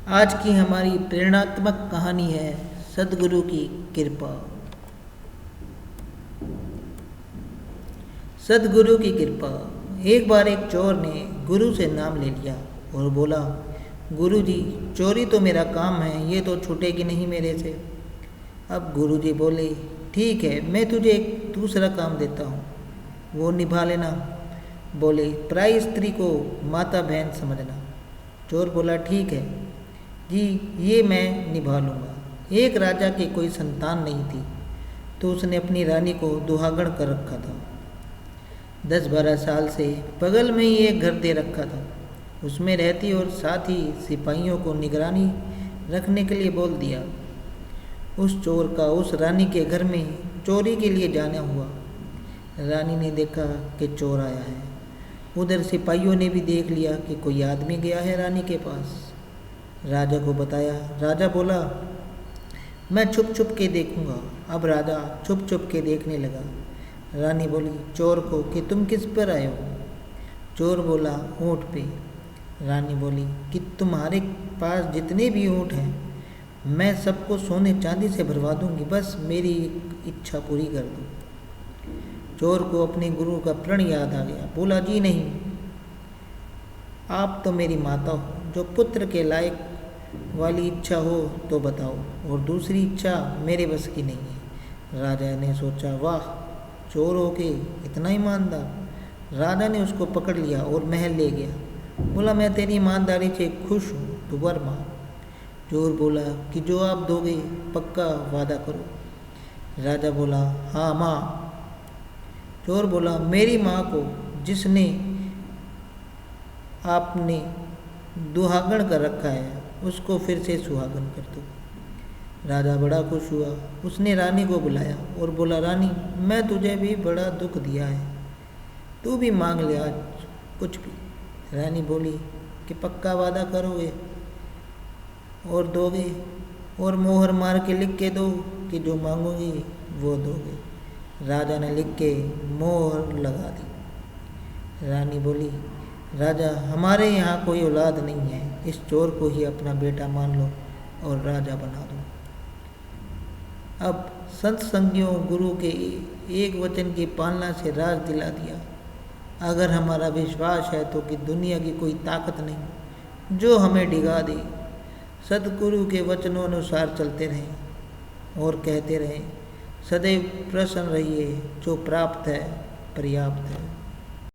आज की हमारी प्रेरणात्मक कहानी है सद्गुरु की कृपा। सद्गुरु की कृपा। एक बार एक चोर ने गुरु से नाम ले लिया और बोला, गुरु जी, चोरी तो मेरा काम है, ये तो छूटेगी नहीं मेरे से। अब गुरु जी बोले, ठीक है, मैं तुझे एक दूसरा काम देता हूँ, वो निभा लेना। बोले, पराई स्त्री को माता बहन समझना। चोर बोला, ठीक है जी, ये मैं निभा लूँगा। एक राजा की कोई संतान नहीं थी, तो उसने अपनी रानी को दुहागन कर रखा था। 10-12 साल से बगल में ही एक घर दे रखा था, उसमें रहती और साथ ही सिपाहियों को निगरानी रखने के लिए बोल दिया। उस चोर का उस रानी के घर में चोरी के लिए जाना हुआ। रानी ने देखा कि चोर आया है। उधर सिपाहियों ने भी देख लिया कि कोई आदमी गया है रानी के पास। राजा को बताया। राजा बोला, मैं छुप छुप के देखूंगा। अब राजा छुप छुप के देखने लगा। रानी बोली चोर को कि तुम किस पर आए हो? चोर बोला, ऊँट पे। रानी बोली कि तुम्हारे पास जितने भी ऊँट हैं, मैं सबको सोने चांदी से भरवा दूंगी, बस मेरी इच्छा पूरी कर दो। चोर को अपने गुरु का प्रण याद आ गया। बोला, जी नहीं, आप तो मेरी माता हो, जो पुत्र के लायक वाली इच्छा हो तो बताओ, और दूसरी इच्छा मेरे बस की नहीं है। राजा ने सोचा, वाह, चोर हो के इतना ईमानदार। राजा ने उसको पकड़ लिया और महल ले गया। बोला, मैं तेरी ईमानदारी से खुश हूँ, तू वर मांग। चोर बोला कि जो आप दोगे पक्का वादा करो। राजा बोला, हाँ माँ। चोर बोला, मेरी माँ को जिसने आपने दुहागन कर रखा है, उसको फिर से सुहागन कर दो। राजा बड़ा खुश हुआ। उसने रानी को बुलाया और बोला, रानी, मैं तुझे भी बड़ा दुख दिया है, तू भी मांग ले आज कुछ भी। रानी बोली कि पक्का वादा करोगे और दोगे, और मोहर मार के लिख के दो कि जो मांगोगी वो दोगे। राजा ने लिख के मोहर लगा दी। रानी बोली, राजा, हमारे यहाँ कोई औलाद नहीं है, इस चोर को ही अपना बेटा मान लो और राजा बना दो। अब संत संगियों गुरु के एक वचन की पालना से राज दिला दिया। अगर हमारा विश्वास है तो कि दुनिया की कोई ताकत नहीं जो हमें डिगा दे। सदगुरु के वचनों अनुसार चलते रहें और कहते रहें, सदैव प्रसन्न रहिए, जो प्राप्त है पर्याप्त है।